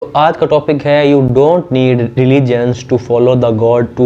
आज का टॉपिक है you don't need religions to follow the God, to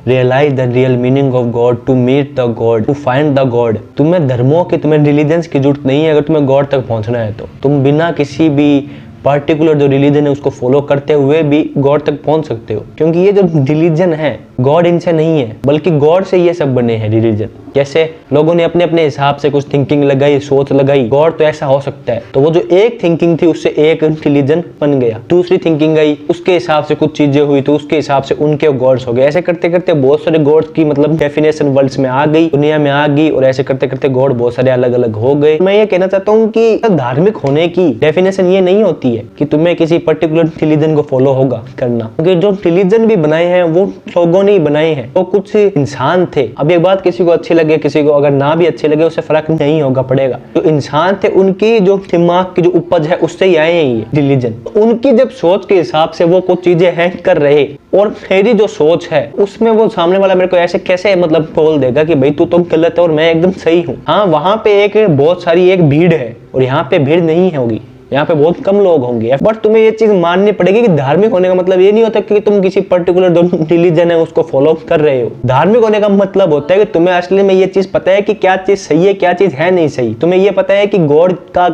realise the real meaning of God, to meet the God, to find the God. तुम्हें धर्मों की, तुम्हें religions की जरूरत नहीं है अगर तुम्हें गॉड तक पहुंचना है तो तुम बिना किसी भी पर्टिकुलर जो रिलीजन है उसको फॉलो करते हुए भी गॉड तक पहुंच सकते हो। क्योंकि ये जो रिलीजन है गॉड इनसे नहीं है, बल्कि गॉड से ये सब बने हैं रिलीजन। जैसे लोगों ने अपने अपने हिसाब से कुछ थिंकिंग लगाई, सोच लगाई, गॉड तो ऐसा हो सकता है, तो वो जो एक थिंकिंग थी उससे एक रिलीजन बन गया। दूसरी थिंकिंग आई, उसके हिसाब से कुछ चीजें हुई तो उसके हिसाब से उनके गॉड्स हो गए। ऐसे करते करते बहुत सारे गॉड्स की मतलब डेफिनेशन वर्ल्ड्स में आ गई, दुनिया में आ गई, और ऐसे करते करते गॉड बहुत सारे अलग अलग हो गए। मैं ये कहना चाहता हूँ कि धार्मिक होने की डेफिनेशन ये नहीं होती है कि तुम्हें किसी पर्टिकुलर रिलीजन को फॉलो होगा करना, क्योंकि जो रिलीजन भी बनाए हैं वो लोगों ने ही बनाए हैं, वो कुछ इंसान थे। अब एक बात, किसी को अच्छी लगे, किसी को अगर ना भी अच्छे लगे, उससे फर्क नहीं होगा पड़ेगा। जो इंसान थे उनकी जो दिमाग की जो उपज है उससे ही आए हैं ये रिलीजन। उनकी जब सोच के हिसाब से वो कुछ चीजें हैं कर रहे, और मेरी जो सोच है उसमें वो सामने वाला मेरे को ऐसे कैसे मतलब बोल देगा कि भाई तू तो गलत है और मैं एकदम सही हूँ। हाँ, वहां पे एक बहुत सारी एक भीड़ है और यहाँ पे भीड़ नहीं होगी, यहाँ पे बहुत कम लोग होंगे। बट तुम्हें ये चीज माननी पड़ेगी कि धार्मिक होने का मतलब ये नहीं होता कि तुम किसी पर्टिकुलर जो रिलीजन है उसको फॉलो कर रहे हो। धार्मिक होने का मतलब होता है कि तुम्हें असली में ये चीज पता है कि क्या चीज सही है, क्या चीज है नहीं सही। तुम्हें ये पता है कि गॉड का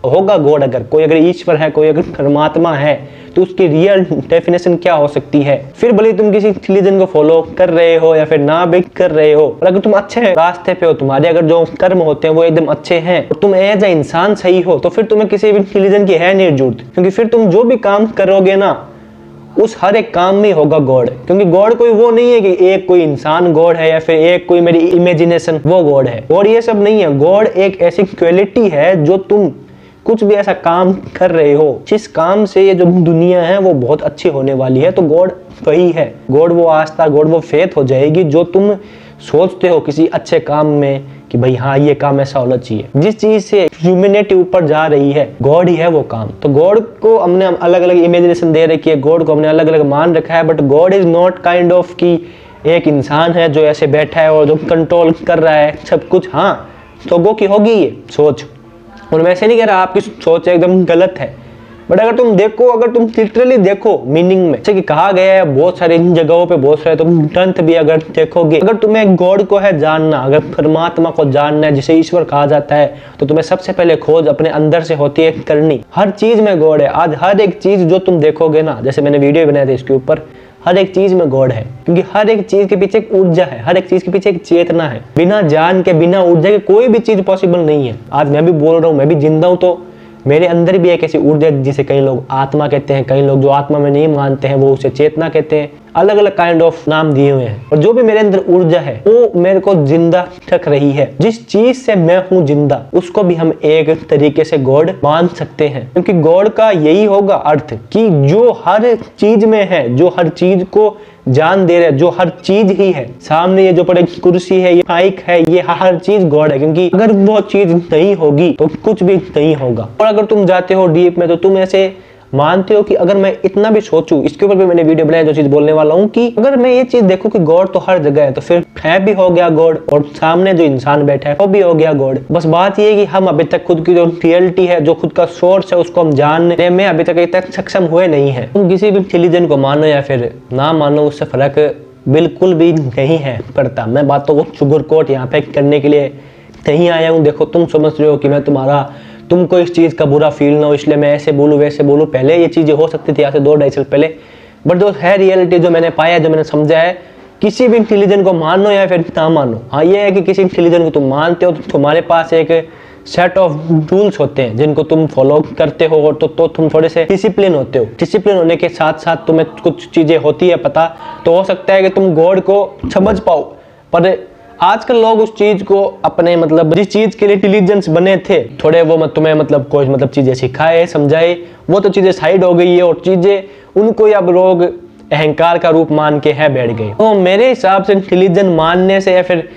होगा, गॉड अगर कोई, अगर ईश्वर है, कोई अगर परमात्मा है, तो उसकी रियल डेफिनेशन क्या हो सकती है। फिर भले तुम किसी रिलीजन को फॉलो कर रहे हो या फिर ना भी कर रहे हो, और अगर तुम अच्छे रास्ते पे हो, तुम्हारे अगर जो कर्म होते हैं वो एकदम अच्छे हैं, और तुम एज ए इंसान सही हो, तो फिर तुम्हें किसी भी रिलीजन की है नहीं जरूरत। क्योंकि फिर तुम जो भी काम करोगे ना, उस हर एक काम में होगा गॉड। क्योंकि गॉड कोई वो नहीं है कि एक कोई इंसान गॉड है या फिर एक कोई मेरी इमेजिनेशन वो गॉड है। गॉड ये सब नहीं है। गॉड एक ऐसी क्वालिटी है जो तुम कुछ भी ऐसा काम कर रहे हो जिस काम से ये जो दुनिया है वो बहुत अच्छी होने वाली है, तो गॉड वही है। गॉड वो आस्था, गॉड वो फेथ हो जाएगी जो तुम सोचते हो किसी अच्छे काम में कि भाई हाँ ये काम ऐसा होना चाहिए। जिस चीज से ह्यूमैनिटी ऊपर जा रही है गॉड ही है वो काम। तो गॉड को हमने अलग अलग इमेजिनेशन दे रखी है, गॉड को हमने अलग अलग मान रखा है, but God is not kind of कि एक इंसान है जो ऐसे बैठा है और जो कंट्रोल कर रहा है सब कुछ। हाँ, लोगों की होगी ये सोच, और मैं ऐसे नहीं कह रहा आपकी सोच एकदम गलत है, बट अगर तुम देखो, अगर तुम लिटरली देखो मीनिंग में, जैसे कि कहा गया है बहुत सारी जगहों पे, बहुत सारे तुम ग्रंथ भी अगर देखोगे, अगर तुम्हें गॉड को है जानना, अगर परमात्मा को जानना है जिसे ईश्वर कहा जाता है, तो तुम्हें सबसे पहले खोज अपने अंदर से होती है करनी। हर चीज में गॉड है। आज हर एक चीज जो तुम देखोगे ना, जैसे मैंने वीडियो बनाया था इसके ऊपर, हर एक चीज में गॉड है। क्योंकि हर एक चीज के पीछे एक ऊर्जा है, हर एक चीज के पीछे एक चेतना है। बिना जान के, बिना ऊर्जा के कोई भी चीज पॉसिबल नहीं है। आज मैं भी बोल रहा हूँ, मैं भी जिंदा हूँ, तो मेरे अंदर भी एक ऐसी ऊर्जा जिसे कई लोग आत्मा कहते हैं, कई लोग जो आत्मा में नहीं मानते हैं वो उसे चेतना कहते हैं। अलग अलग काइंड ऑफ नाम दिए हुए हैं, और जो भी मेरे अंदर ऊर्जा है वो मेरे को जिंदा रख रही है। जिस चीज से मैं हूँ जिंदा, उसको भी हम एक तरीके से गॉड मान सकते हैं। क्योंकि गॉड का यही होगा अर्थ कि जो हर चीज में है, जो हर चीज को जान दे रहे, जो हर चीज ही है। सामने ये जो पड़े कुर्सी है, ये माइक है, ये हर चीज गॉड है। क्योंकि अगर वो चीज नहीं होगी तो कुछ भी नहीं होगा। और अगर तुम जाते हो डीप में, तो तुम ऐसे मानते हो कि अगर मैं इतना भी सोचूं, इसके ऊपर भी मैंने वीडियो बनाया जो चीज बोलने वाला हूँ, कि अगर मैं ये चीज देखूं कि गॉड तो हर जगह है, तो फिर है भी हो गया गॉड, और सामने जो इंसान बैठा है वो भी हो गया गॉड। बस बात ये है कि हम अभी तक खुद की जो रियलिटी है, जो खुद का सोर्स है, उसको हम जानने में अभी तक सक्षम हुए नहीं है। तुम किसी भी रिलीजन को मानो या फिर ना मानो, उससे फर्क बिल्कुल भी नहीं है पड़ता। मैं बातों को शुगर कोट यहाँ पे करने के लिए नहीं आया हूँ। देखो, तुम समझ रहे हो कि मैं तुमको इस चीज का बुरा फील ना हो इसलिए मैं ऐसे बोलूं वैसे बोलूं। पहले ये चीजें हो सकती थी, आज से 2-2.5 साल पहले, बट जो है रियलिटी, जो मैंने पाया, जो मैंने समझा है, किसी भी रिलीजन को मानो या फिर ना मानो, हाँ ये है कि किसी रिलीजन को तुम मानते हो तो तुम्हारे पास एक सेट ऑफ रूल्स होते हैं जिनको तुम फॉलो करते हो, तो तुम थोड़े से डिसिप्लिन होते हो। डिसिप्लिन होने के साथ साथ तुम्हें कुछ चीजें होती है पता, तो हो सकता है कि तुम गॉड को समझ पाओ। पर आजकल लोग उस चीज को अपने मतलब जिस चीज के लिए रिलीजन्स बने थे, थोड़े वो तुम्हें मतलब कोई मतलब चीजें सिखाए, समझाए, वो तो चीजें साइड हो गई है, और चीजें उनको अब लोग अहंकार का रूप मान के है बैठ गए। तो मेरे हिसाब से रिलीजन मानने से या फिर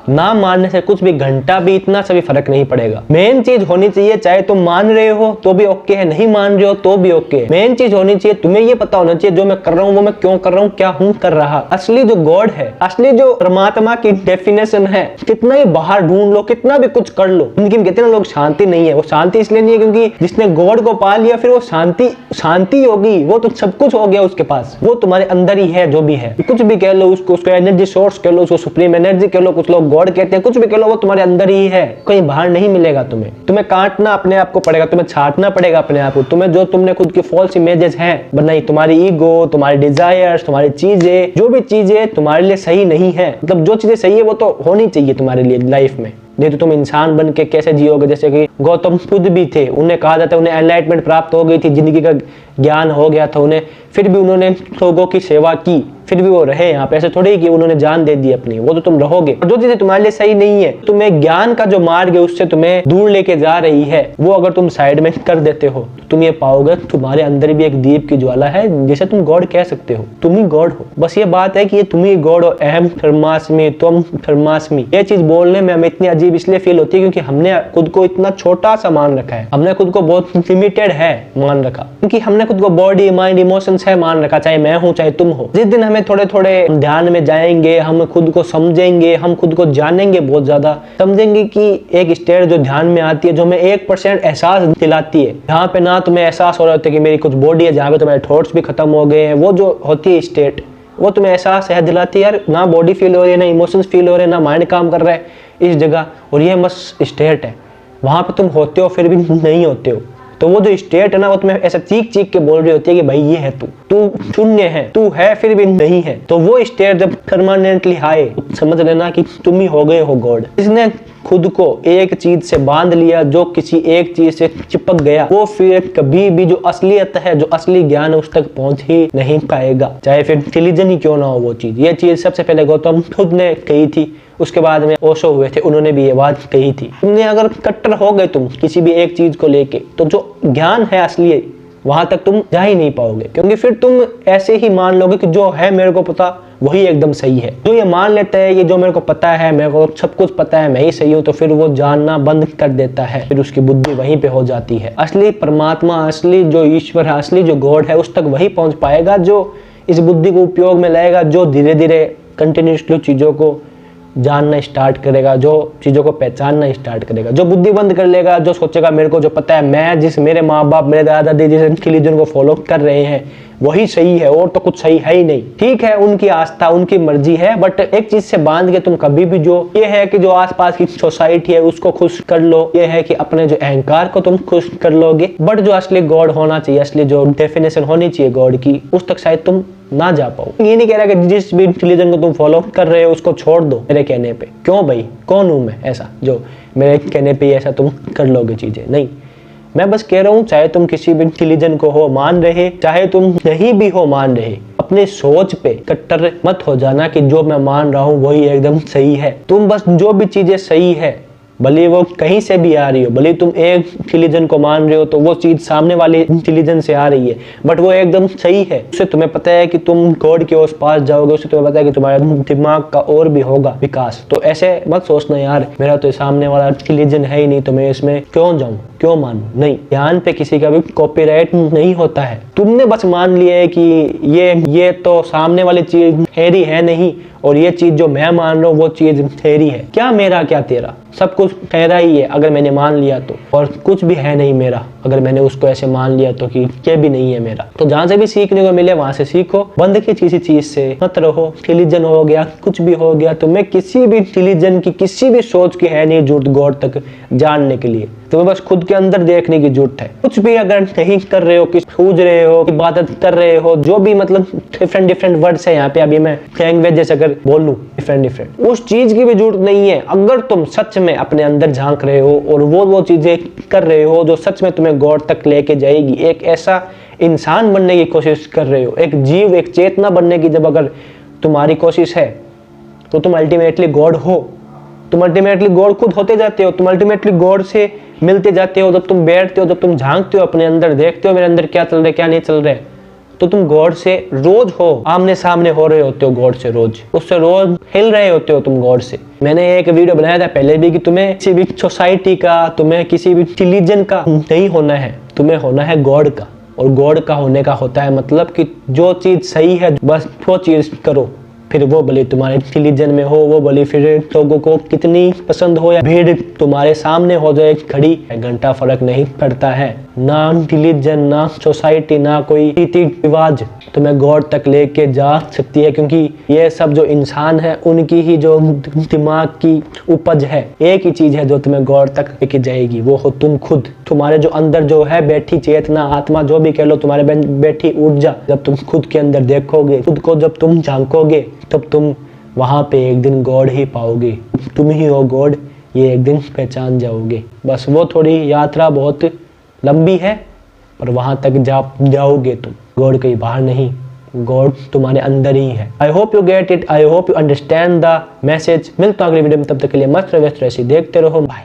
ना मानने से कुछ भी घंटा भी इतना सा भी फर्क नहीं पड़ेगा। मेन चीज होनी चाहिए, चाहे तुम मान रहे हो तो भी ओके है, नहीं मान रहे हो तो भी ओके है, मेन चीज होनी चाहिए तुम्हें ये पता होना चाहिए जो मैं कर रहा हूँ वो मैं क्यों कर रहा हूँ, क्या हूँ कर रहा। असली जो गॉड है, असली जो परमात्मा की डेफिनेशन है, कितना ही बाहर ढूंढ लो, कितना भी कुछ कर लो, लेकिन कितने लोग शांति नहीं है। वो शांति इसलिए नहीं है क्योंकि जिसने गॉड को पा लिया फिर वो शांति होगी, वो तो सब कुछ हो गया उसके पास, वो तुम्हारे अंदर ही है। जो भी है कुछ भी कह लो उसको एनर्जी सोर्स कह लो, उसको सुप्रीम एनर्जी कह लो, कुछ लोग गॉड कहते हैं, कुछ भी कह लो, वो तुम्हारे अंदर ही है, कहीं बाहर नहीं मिलेगा। तुम्हें काटना अपने आप को पड़ेगा, तुम्हें छाटना पड़ेगा अपने आप को। तुम्हें जो तुमने खुद की फॉल्स इमेजेस हैं बनाई, तुम्हारी ईगो, तुम्हारी डिजायर्स, तुम्हारी चीजें, जो भी चीजें तुम्हारे लिए सही नहीं है, मतलब जो चीजें सही है वो तो होनी चाहिए तुम्हारे लिए लाइफ में, नहीं तो तुम इंसान बन के कैसे जियोगे। जैसे कि गौतम बुद्ध भी थे, उन्हें कहा जाता है उन्हें एनलाइटमेंट प्राप्त हो गई थी, जिंदगी का ज्ञान हो गया था उन्हें, फिर भी उन्होंने लोगों की सेवा की, फिर भी वो रहे यहाँ पे। ऐसे थोड़ी कि उन्होंने जान दे दी अपनी, वो तो तुम रहोगे। जो चीजें तुम्हारे लिए सही नहीं है, तुम्हें ज्ञान का जो मार्ग है उससे तुम्हें दूर लेके जा रही है, वो अगर तुम साइड में कर देते हो तो तुम ये पाओगे तुम्हारे अंदर भी एक दीप की ज्वाला है, जिसे तुम गॉड कह सकते हो। तुम ही गॉड हो, बस ये बात है कि ये तुम ही गॉड हो। अहम ब्रह्मास्मि त्वं ब्रह्मास्मि, ये चीज बोलने में हमें इतनी अजीब इसलिए फील होती है क्योंकि हमने खुद को इतना छोटा सा मान रखा है, हमने खुद को बहुत लिमिटेड है मान रखा, क्योंकि हमने खुद को बॉडी माइंड इमोशंस है मान रखा, चाहे मैं हूं चाहे तुम हो। जिस दिन हमें थोड़े थोड़े ध्यान में जाएंगे, हम खुद को समझेंगे, हम खुद को जानेंगे, बहुत ज्यादा समझेंगे कि एक स्टेट जो ध्यान में आती है, जो हमें 1% एहसास दिलाती है, जहाँ पे ना तुम्हें एहसास हो रहा होता है कि मेरी कुछ बॉडी है, जहाँ पे तुम्हारे थॉट्स भी खत्म हो गए हैं, वो जो होती है स्टेट, वो तुम्हें एहसास है दिलाती है यार ना बॉडी फील हो रही है, ना इमोशंस फील हो रहे हैं, ना माइंड काम कर रहा है इस जगह, और ये बस स्टेट है। वहां पे तुम होते हो फिर भी नहीं होते हो, तो वो जो स्टेट है ना वो तुम्हें ऐसा चीख चीख के बोल रही होती है कि भाई ये है तू शून्य है, तू है फिर भी नहीं है। तो वो स्टेट जब परमानेंटली आए, समझ लेना कि तुम ही हो गए हो गॉड। इसने खुद को एक चीज से बांध लिया, जो किसी एक चीज से चिपक गया, वो फिर कभी भी जो असलियत है, जो असली ज्ञान है, उस तक पहुंच ही नहीं पाएगा, चाहे फिर रिलीजन ही क्यों ना हो वो चीज। ये चीज सबसे पहले गौतम खुद ने कही थी, उसके बाद में ओशो हुए थे, उन्होंने भी ये बात कही थी। तुमने अगर कट्टर हो गए तुम किसी भी एक चीज को लेके, तो जो ज्ञान है असली वहां तक तुम जा ही नहीं पाओगे, क्योंकि फिर तुम ऐसे ही मान लोगे कि जो है मेरे को पता वही एकदम सही है। जो ये मान लेता है कि जो मेरे को पता है, मेरे को सब कुछ पता है, मैं ही सही हूँ, तो फिर वो जानना बंद कर देता है, फिर उसकी बुद्धि वहीं पे हो जाती है। असली परमात्मा, असली जो ईश्वर है, असली जो गॉड है, उस तक वही पहुंच पाएगा जो इस बुद्धि को उपयोग में लाएगा, जो धीरे धीरे कंटिन्यूसली चीजों को जानना स्टार्ट करेगा, जो चीजों को पहचानना स्टार्ट करेगा। जो बुद्धि बंद कर लेगा, जो सोचेगा मेरे को जो पता है, मैं जिस मेरे माँ बाप मेरे दादा दादी जिस रिलीजन को फॉलो कर रहे हैं वही सही है और तो कुछ सही है ही नहीं। ठीक है, उनकी आस्था उनकी मर्जी है, बट एक चीज से बांध के तुम कभी भी जो ये है कि जो आसपास की सोसाइटी है उसको खुश कर लो, ये है कि अपने जो अहंकार को तुम खुश कर लोगे, बट जो असली गॉड होना चाहिए, असली जो डेफिनेशन होनी चाहिए गॉड की, उस तक शायद तुम ना जा पाओ। ये नहीं कह रहा कि जिस भी रिलीजन को तुम फॉलो कर रहे हो उसको छोड़ दो मेरे कहने पे। क्यों भाई, कौन हूं मैं ऐसा जो मेरे कहने पे ऐसा तुम कर लोगे चीजें? नहीं, मैं बस कह रहा हूँ चाहे तुम किसी भी रिलीजन को हो मान रहे, चाहे तुम नहीं भी हो मान रहे, अपने सोच पे कट्टर मत हो जाना कि जो मैं मान रहा हूँ वही एकदम सही है। तुम बस जो भी चीजें सही है, भले वो कहीं से भी आ रही हो, भले तुम एक रिलीजन को मान रहे हो तो वो चीज सामने वाले रिलीजन से आ रही है, बट वो एकदम सही है। उससे तुम्हें पता है कि तुम गॉड के उस पास जाओगे, उससे तुम्हें पता है कि तुम्हारे दिमाग का और भी होगा विकास। तो ऐसे मत सोचना यार मेरा तो सामने वाला रिलीजन है ही नहीं, तो मैं इसमें क्यों जाऊं, क्यों मानूं। नहीं, ज्ञान पे किसी का भी कॉपीराइट नहीं होता है। तुमने बस मान लिया है कि ये तो सामने वाली चीज ठहरी है नहीं, और ये चीज जो मैं मान रहा हूँ वो चीज ठहरी है। क्या मेरा क्या तेरा, सब कुछ ठहरा ही है अगर मैंने मान लिया तो, और कुछ भी है नहीं मेरा अगर मैंने उसको ऐसे मान लिया तो कि ये भी नहीं है मेरा। तो जहां से भी सीखने को मिले वहां से सीखो, बंद की किसी चीज से मत रहो। रिलीजन हो गया, कुछ भी हो गया, तुम्हें किसी भी रिलीजन की किसी भी सोच की है नहीं जरूरत गॉड तक जानने के लिए। तुम्हें बस खुद के अंदर देखने की जरूरत है। कुछ भी अगर नहीं कर रहे हो, किस पूज रहे हो, इबादत कर रहे हो, जो भी मतलब डिफरेंट वर्ड्स है यहाँ पे, अभी मैं लैंग्वेज जैसे अगर बोलूं डिफरेंट, उस चीज की भी जरूरत नहीं है। अगर तुम सच में अपने अंदर झांक रहे हो और वो चीजें कर रहे हो जो सच में तुम्हें गॉड तक लेके जाएगी, एक ऐसा इंसान बनने की कोशिश कर रहे हो, एक जीव, एक चेतना बनने की जब अगर तुम्हारी कोशिश है, तो तुम अल्टीमेटली गॉड हो। तुम अल्टीमेटली गॉड खुद होते जाते हो, तुम अल्टीमेटली गॉड से मिलते जाते हो। जब तुम बैठते हो, जब तुम झांकते हो अपने अंदर, देखते हो मेरे अंदर क्या चल रहा है क्या नहीं चल रहा है, तो तुम गॉड से रोज हो आमने सामने हो रहे होते हो, गॉड से रोज, उससे रोज हिल रहे होते हो तुम गॉड से। मैंने एक वीडियो बनाया था पहले भी कि तुम्हें किसी भी सोसाइटी का, तुम्हें किसी भी रिलीजन का नहीं होना है, तुम्हें होना है गॉड का। और गॉड का होने का होता है मतलब कि जो चीज सही है बस वो चीज करो, फिर वो भले तुम्हारे रिलीजन में हो, वो भले फिर लोगों को कितनी पसंद हो या भीड़ तुम्हारे सामने हो जाए खड़ी, घंटा फर्क नहीं पड़ता है। ना रिलीजन, ना सोसाइटी, ना कोई रीति रिवाज तुम्हें गॉड तक लेके जा सकती है, क्योंकि ये सब जो इंसान है उनकी ही जो दिमाग की उपज है। एक ही चीज है जो तुम्हें गॉड तक लेके जाएगी, वो हो तुम खुद। तुम्हारे जो अंदर जो है बैठी चेतना, आत्मा, जो भी कह लो, तुम्हारे बैठी ऊर्जा, जब तुम खुद के अंदर देखोगे, खुद को जब तुम झांकोगे, तब तुम वहां पे एक दिन गॉड ही पाओगे। तुम ही हो गॉड, ये एक दिन पहचान जाओगे। बस वो थोड़ी यात्रा बहुत लंबी है, पर वहां तक जाओगे तुम। गॉड कहीं बाहर नहीं, गॉड तुम्हारे अंदर ही है। I hope you get it, I hope you understand the message. मिलता हूं अगली वीडियो में, तब तक के लिए मस्त रहो, व्यस्त रहो, देखते रहो, बाय।